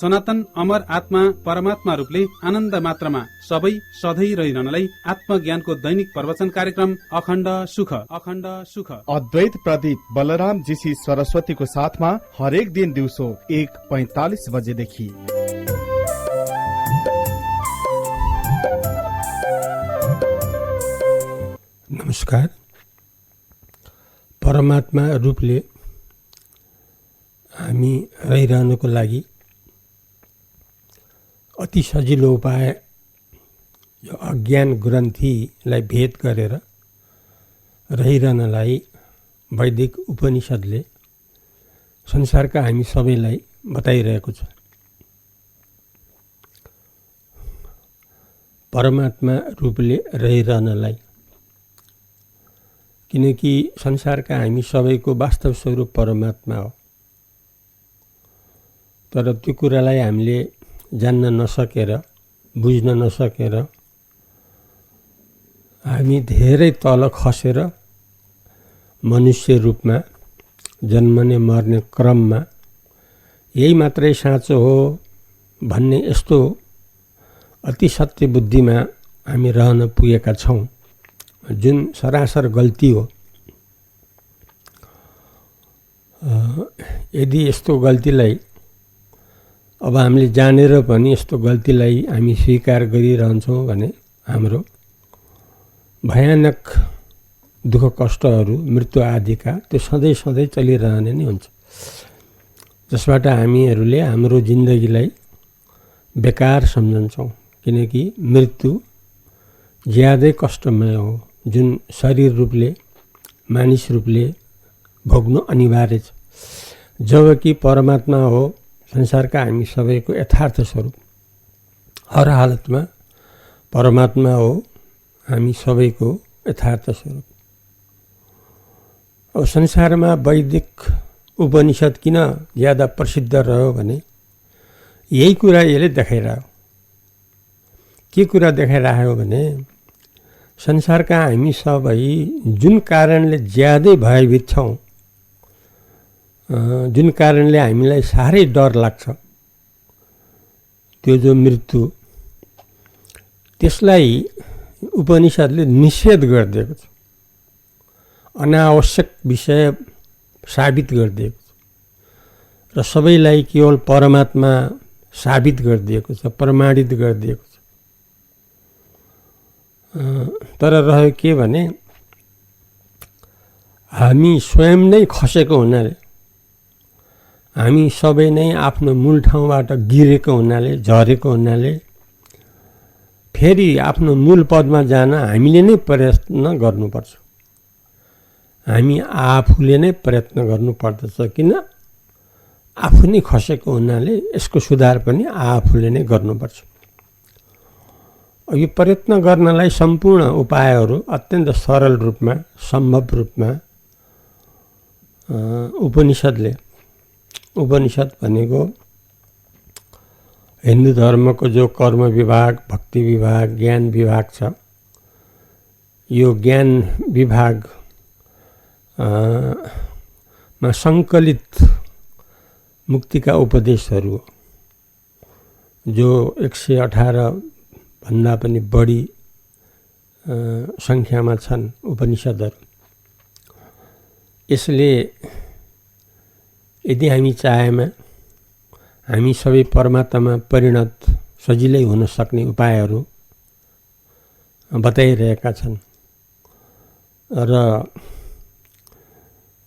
सनातन अमर आत्मा परमात्मा रूपले आनन्द मात्रामा सबै सधैँ रहिरहनलाई आत्मज्ञानको दैनिक प्रवचन कार्यक्रम अखण्ड सुख अद्वैत प्रदीप बलराम जीसी सरस्वतीको साथमा हरेक दिन दिउँसो 1:45 बजेदेखि। नमस्कार। परमात्मा रूपले हामी रहिरहनुको लागि अति सजिलो उपाय यो अज्ञान ग्रन्थीलाई भेद गरेर रहिरहनलाई वैदिक उपनिषद्ले संसारका हामी सबैलाई बताइरहेको छ। परमात्मा रूपले रहिरहनलाई, किनकि संसारका हामी सबैको वास्तव स्वरूप परमात्मा हो। तर त्यो कुरालाई हामीले जान्न नसकेर, बुझ्न नसकेर हामी धेरै तल खसेर मनुष्य रूपमा जन्मने मर्ने क्रममा यही मात्रै साँचो हो भन्ने यस्तो अति सत्य बुद्धिमा हामी रहन पुगेका छौँ, जुन सरासर गल्ती हो। यदि यस्तो गल्तीलाई अब हामीले जानेर पनि यस्तो गल्तीलाई हामी स्वीकार गरिरहन्छौँ भने हाम्रो भयानक दुःख कष्टहरू, मृत्यु आदिका त्यो सधैँ सधैँ चलिरहने नै हुन्छ, जसबाट हामीहरूले हाम्रो जिन्दगीलाई बेकार सम्झन्छौँ। किनकि मृत्यु ज्यादै कष्टमय हो, जुन शरीर रूपले, मानिस रूपले भोग्नु अनिवार्य छ। जबकि परमात्मा हो संसारका हामी सबैको यथार्थ स्वरूप। हर हालतमा परमात्मा हो हामी सबैको यथार्थ स्वरूप। अब संसारमा वैदिक उपनिषद किन ज्यादा प्रसिद्ध रह्यो भने यही कुरा यसले देखाइरह्यो। के कुरा देखाइरहेको भने संसारका हामी सबै जुन कारणले ज्यादै भयभीत छौँ, जुन कारणले हामीलाई साह्रै डर लाग्छ, त्यो जो मृत्यु, त्यसलाई उपनिषद्ले निषेध गरिदिएको छ, अनावश्यक विषय साबित गरिदिएको छ र सबैलाई केवल परमात्मा साबित गरिदिएको छ, प्रमाणित गरिदिएको छ। तर रह्यो के भने हामी स्वयं नै खसेको हुनाले, हामी सबै नै आफ्नो मूल ठाउँबाट गिरेको हुनाले, झरेको हुनाले फेरि आफ्नो मूल पदमा जान हामीले नै प्रयत्न गर्नुपर्छ। हामी आफूले नै प्रयत्न गर्नुपर्दछ। किन? आफू नै खसेको हुनाले यसको सुधार पनि आफूले नै गर्नुपर्छ। यो प्रयत्न गर्नलाई सम्पूर्ण उपायहरू अत्यन्त सरल रूपमा, सम्भव रूपमा उपनिषद भनेको हिन्दू धर्मको जो कर्म विभाग, भक्ति विभाग, ज्ञान विभाग छ, यो ज्ञान विभागमा सङ्कलित मुक्तिका उपदेशहरू हो, जो 118 भन्दा पनि बढी सङ्ख्यामा छन् उपनिषदहरू। यसले यदि हामी चाहेमा हामी सबै परमात्मामा परिणत सजिलै हुन सक्ने उपायहरू बताइरहेका छन्। र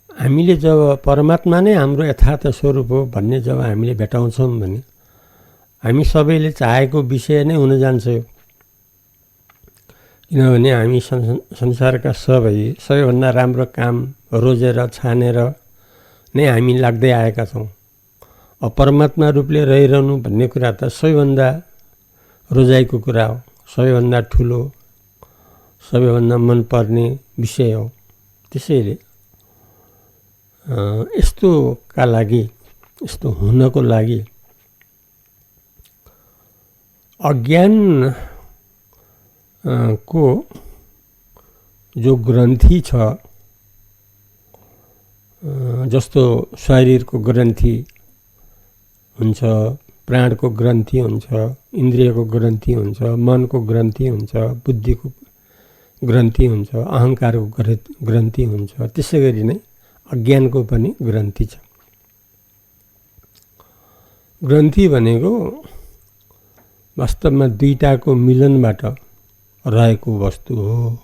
हामीले जब परमात्मा नै हाम्रो यथार्थ स्वरूप हो भन्ने जब हामीले भेटाउँछौँ भने हामी सबैले चाहेको विषय नै हुन जान्छ। किनभने हामी संसारका सबैभन्दा राम्रो काम रोजेर छानेर नै हामी लाग्दै आएका छौँ। परमात्मा रूपले रहिरहनु भन्ने कुरा त सबैभन्दा रोजाइको कुरा हो, सबैभन्दा ठुलो, सबैभन्दा मनपर्ने विषय हो। त्यसैले यस्तोका लागि, यस्तो हुनको लागि अज्ञान को जो ग्रन्थि छ, जस्तो शरीरको ग्रन्थि हुन्छ, प्राणको ग्रन्थि हुन्छ, इन्द्रियको ग्रन्थि हुन्छ, मनको ग्रन्थि हुन्छ, बुद्धिको ग्रन्थि हुन्छ, अहङ्कारको ग्रन्थि हुन्छ। त्यसै गरी नै अज्ञानको पनि ग्रन्थि छ। ग्रन्थि भनेको वास्तवमा दुईटाको मिलनबाट रहेको वस्तु हो।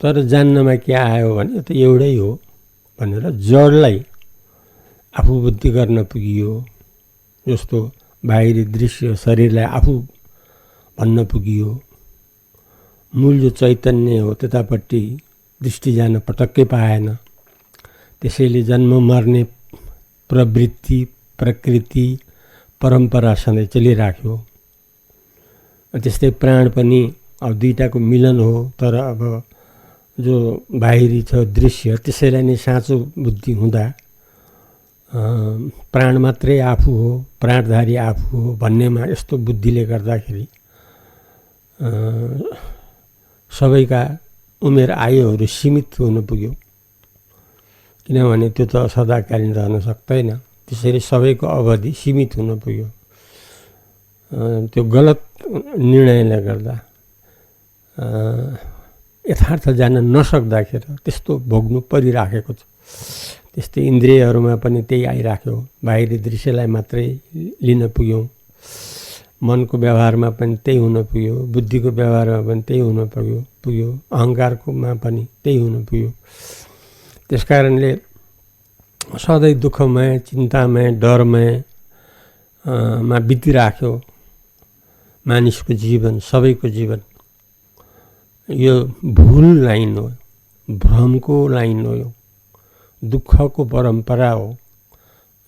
तर जान्नमा के आयो भने यो त एउटै हो भनेर जडलाई आफू बुद्धि गर्न पुगियो। जस्तो बाहिरी दृश्य शरीरलाई आफू भन्न पुगियो। मूल जो चैतन्य हो त्यतापट्टि दृष्टि जान पटक्कै पाएन। त्यसैले जन्म मर्ने प्रवृत्ति प्रकृति परम्परा सधैँ चलिराख्यो। त्यस्तै प्राण पनि अब दुईटाको मिलन हो। तर अब जो बाहिरी छ दृश्य त्यसैलाई नै साँचो बुद्धि हुँदा प्राण मात्रै आफू हो, प्राणधारी आफू हो भन्नेमा यस्तो बुद्धिले गर्दाखेरि सबैका उमेर आयुहरू सीमित हुन पुग्यो। किनभने त्यो त सदाकालीन रहन सक्दैन। त्यसरी सबैको अवधि सीमित हुन पुग्यो। त्यो गलत निर्णयले गर्दा यथार्थ जान नसक्दाखेरि त्यस्तो भोग्नु परिराखेको छ। त्यस्तै इन्द्रियहरूमा पनि त्यही आइराख्यो। बाहिरी दृश्यलाई मात्रै लिन पुग्यौँ। मनको व्यवहारमा पनि त्यही हुन पुग्यो। बुद्धिको व्यवहारमा पनि त्यही हुन पुग्यो। अहङ्कारकोमा पनि त्यही हुन पुग्यो। त्यसकारणले सधैँ दुःखमय, चिन्तामय, डरमय मा बितिराख्यो मानिसको जीवन, सबैको जीवन। यो भुल लाइन हो, भ्रमको लाइन हो, यो दुःखको परम्परा हो।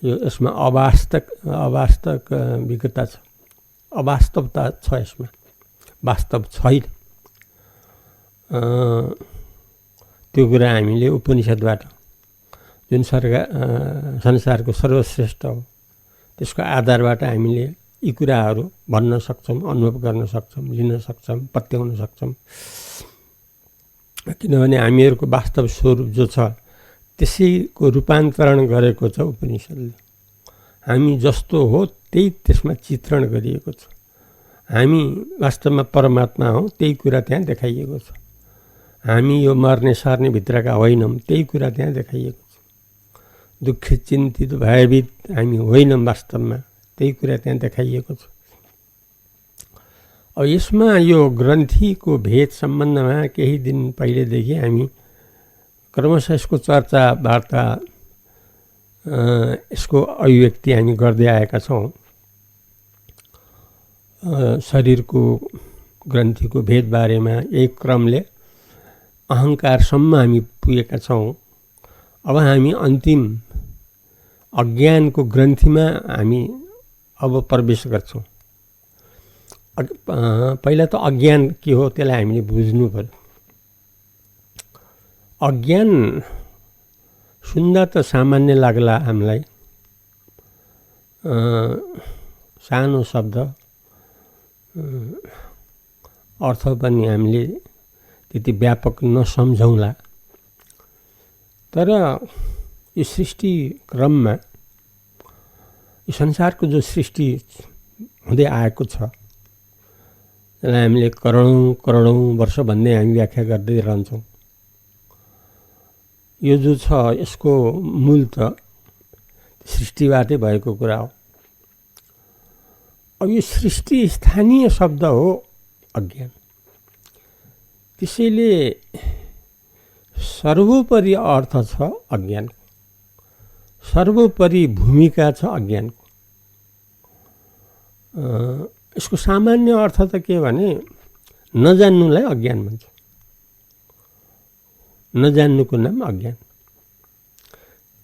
यो यसमा अवास्तविकता छ, अवास्तवता छ यसमा, वास्तव छैन। त्यो कुरा हामीले उपनिषद्बाट जुन संसारको सर्वश्रेष्ठ हो त्यसको आधारबाट हामीले यी कुराहरू भन्न सक्छौँ, अनुभव गर्न सक्छौँ, लिन सक्छौँ, पत्याउन सक्छौँ। किनभने हामीहरूको वास्तव स्वरूप जो छ त्यसैको रूपान्तरण गरेको छ उपनिषद्ले। हामी जस्तो हो त्यही त्यसमा चित्रण गरिएको छ। हामी वास्तवमा परमात्मा हौँ त्यही कुरा त्यहाँ देखाइएको छ। हामी यो मर्ने सर्ने भित्रका होइनौँ त्यही कुरा त्यहाँ देखाइएको छ। दुःखित चिन्तित भयभीत हामी होइनौँ वास्तवमा त्यही कुरा त्यहाँ देखाइएको छ। अब यसमा यो ग्रन्थीको भेद सम्बन्धमा केही दिन पहिलेदेखि हामी क्रमशः यसको चर्चा वार्ता यसको अभिव्यक्ति हामी गर्दै आएका छौँ। शरीरको ग्रन्थीको भेदबारेमा एक क्रमले अहङ्कारसम्म हामी पुगेका छौँ। अब हामी अन्तिम अज्ञानको ग्रन्थीमा हामी अब प्रवेश गर्छौँ। पहिला त अज्ञान के हो त्यसलाई हामीले बुझ्नु पर्यो। अज्ञान सुन्दा त सामान्य लाग्ला हामीलाई, सानो शब्द, अर्थ पनि हामीले त्यति व्यापक नसम्झौँला। तर यो सृष्टि क्रममा यो संसारको जो सृष्टि हुँदै आएको छ त्यसलाई हामीले करोडौँ वर्ष भन्दै हामी व्याख्या गर्दै रहन्छौँ। यो जो छ यसको मूल त सृष्टिबाटै भएको कुरा हो। अब यो सृष्टि स्थानीय शब्द हो अज्ञान। त्यसैले सर्वोपरि अर्थ छ अज्ञानको, सर्वोपरि भूमिका छ अज्ञानको। यसको सामान्य अर्थ त के भने नजान्नुलाई अज्ञान भन्छ। नजान्नुको नाम अज्ञान।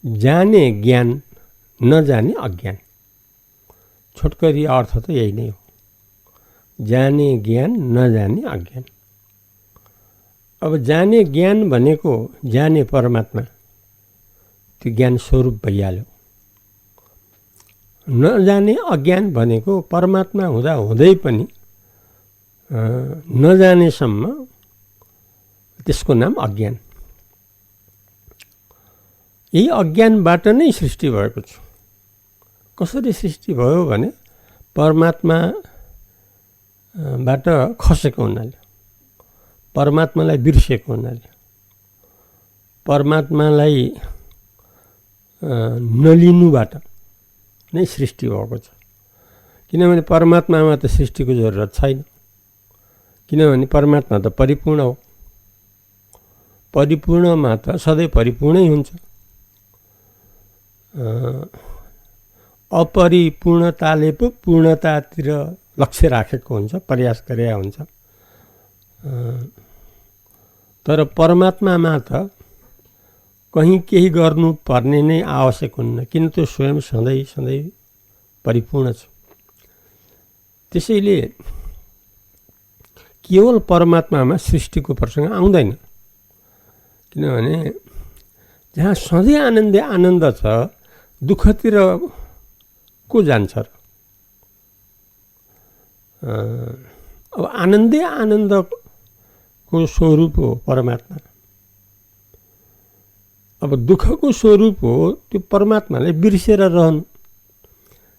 जाने ज्ञान, नजाने अज्ञान। छोटकरी अर्थ त यही नै हो। जाने ज्ञान, नजाने अज्ञान। अब जाने ज्ञान भनेको जाने परमात्मा, त्यो ज्ञान स्वरूप भइहाल्यो। नजाने अज्ञान भनेको परमात्मा हुँदा हुँदै पनि नजानेसम्म त्यसको नाम अज्ञान। यही अज्ञानबाट नै सृष्टि भएको छ। कसरी सृष्टि भयो भने परमात्माबाट खसेको हुनाले, परमात्मालाई बिर्सेको हुनाले, परमात्मालाई नलिनुबाट नै सृष्टि भएको छ। किनभने परमात्मामा त सृष्टिको जरुरत छैन, किनभने परमात्मा त परिपूर्ण हो। परिपूर्णमा त सधैँ परिपूर्णै हुन्छ। अपरिपूर्णताले पो पूर्णतातिर लक्ष्य राखेको हुन्छ, प्रयास गरे हुन्छ। तर परमात्मामा त कहीँ केही गर्नुपर्ने नै आवश्यक हुन्न, किन त्यो स्वयं सधैँ सधैँ परिपूर्ण छ। त्यसैले केवल परमात्मामा सृष्टिको प्रसङ्ग आउँदैन, किनभने जहाँ सधैँ आनन्दै आनन्द छ, दुःखतिर को जान्छ र? अब आनन्दै आनन्दको स्वरूप हो परमात्मा। अब दुःखको स्वरूप हो त्यो परमात्मालाई बिर्सेर रहनु।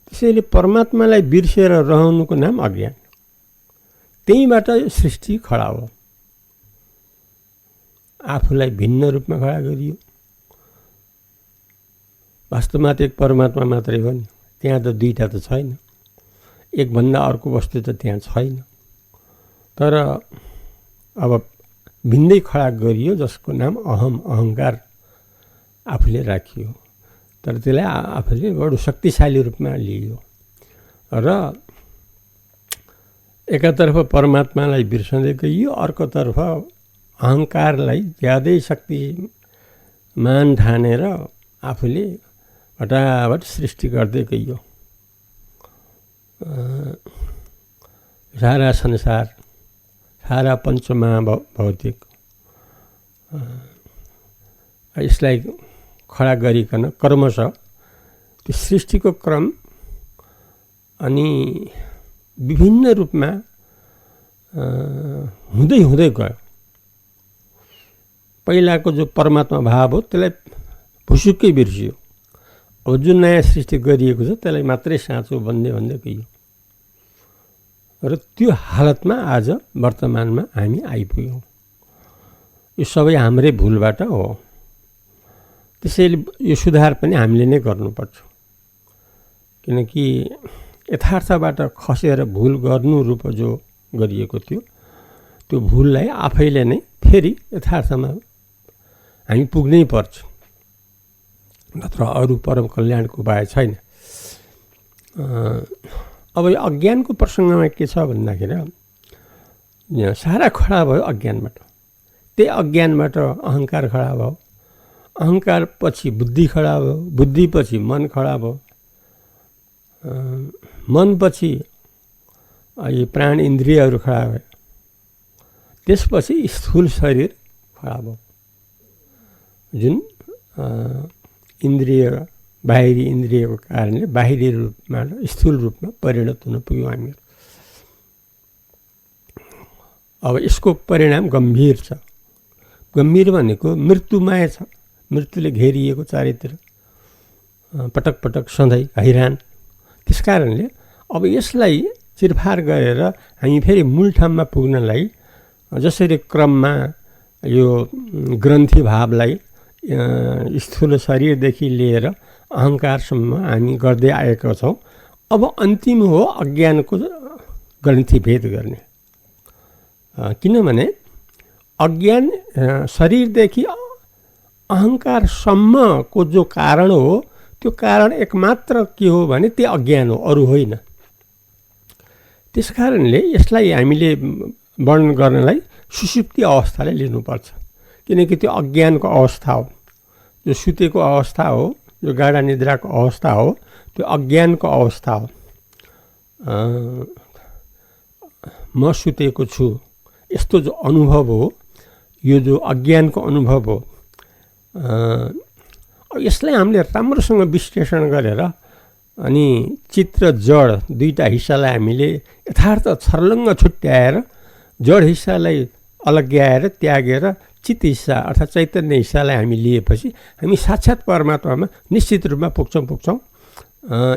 त्यसैले परमात्मालाई बिर्सेर रहनुको नाम अज्ञान। त्यहीँबाट सृष्टि खडा हो। आफूलाई भिन्न रूपमा खडा गरियो। वास्तवमा त एक परमात्मा मात्रै हो नि, त्यहाँ त दुईटा त छैन, एकभन्दा अर्को वस्तु त त्यहाँ छैन। तर अब भिन्दै खडा गरियो, जसको नाम अहम, अहङ्कार आफूले राखियो। तर त्यसलाई आफूले बडो शक्तिशाली रूपमा लियो र एकातर्फ परमात्मालाई बिर्सँदै गइयो, अर्कोतर्फ अहङ्कारलाई ज्यादै शक्तिमान ठानेर आफूले हटावट सृष्टि गर्दै गइयो। सारा संसार, सारा पञ्चमहाभौतिक यसलाई खडा गरिकन क्रमशः त्यो सृष्टिको क्रम अनि विभिन्न रूपमा हुँदै हुँदै गयो। पहिलाको जो परमात्मा भाव हो त्यसलाई भुसुक्कै बिर्सियो। अब जुन नयाँ सृष्टि गरिएको छ त्यसलाई मात्रै साँचो भन्दै भन्दै गइयो र त्यो हालतमा आज वर्तमानमा हामी आइपुग्यौँ। यो सबै हाम्रै भुलबाट हो। त्यसैले यो सुधार पनि हामीले नै गर्नुपर्छ, किनकि यथार्थबाट खसेर भुल गर्नु रूप जो गरिएको थियो, त्यो भुललाई आफैले नै फेरि यथार्थमा हामी पुग्नै पर्छ, नत्र अरू परम कल्याणको उपाय छैन। अब यो अज्ञानको प्रसङ्गमा के छ भन्दाखेरि सारा खडा भयो अज्ञानबाट। त्यही अज्ञानबाट अहङ्कार खडा भयो, अहङ्कार पछि बुद्धि खडा भयो, बुद्धि पछि मन खडा भयो, मन पछि यो प्राण इन्द्रियहरू खडा भयो, त्यसपछि स्थूल शरीर खडा भयो, जुन इन्द्रिय बाहिरी इन्द्रियको कारणले बाहिरी रूपमा स्थूल रूपमा परिणत हुन पुग्यौँ हामीहरू। अब यसको परिणाम गम्भीर छ। गम्भीर भनेको मृत्युमय छ। मृत्युले घेरिएको चारैतिर पटक पटक सधैँ हैरान। त्यस कारणले अब यसलाई चिरफार गरेर हामी फेरि मूल ठाउँमा पुग्नलाई जसरी क्रममा यो ग्रन्थि भावलाई स्थूल शरीरदेखि लिएर अहङ्कारसम्म हामी गर्दै आएका छौँ, अब अन्तिम हो अज्ञानको ग्रन्थि भेद गर्ने। किनभने अज्ञान शरीरदेखि अहङ्कारसम्मको जो कारण हो, त्यो कारण एकमात्र के हो भने त्यो अज्ञान हो, अरू होइन। त्यस कारणले यसलाई हामीले वर्णन गर्नलाई सुषुप्ति अवस्थालाई लिनुपर्छ, किनकि त्यो अज्ञानको अवस्था हो, जो सुतेको अवस्था हो, जो गाढा निद्राको अवस्था हो, त्यो अज्ञानको अवस्था हो। म सुतेको छु यस्तो जो अनुभव हो, यो जो अज्ञानको अनुभव हो, यसलाई हामीले राम्रोसँग विश्लेषण गरेर अनि चित्त र जड दुईटा हिस्सालाई हामीले यथार्थ छर्लङ्ग छुट्याएर जड हिस्सालाई अलग्याएर त्यागेर चित्त हिस्सा अर्थात् चैतन्य हिस्सालाई हामी लिएपछि हामी साक्षात् परमात्मामा निश्चित रूपमा पुग्छौँ।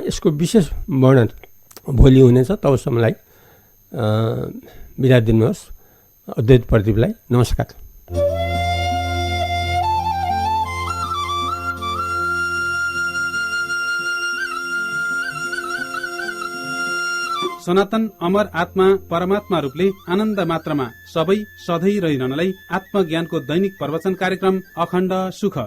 यसको विशेष वर्णन भोलि हुनेछ। तबसम्मलाई बिदा दिनुहोस्। अद्वैत प्रदीपलाई नमस्कार। सनातन अमर आत्मा परमात्मा रूपले आनन्द मात्रामा सबै सधैँ रहिरहनलाई आत्मज्ञानको दैनिक प्रवचन कार्यक्रम अखण्ड सुख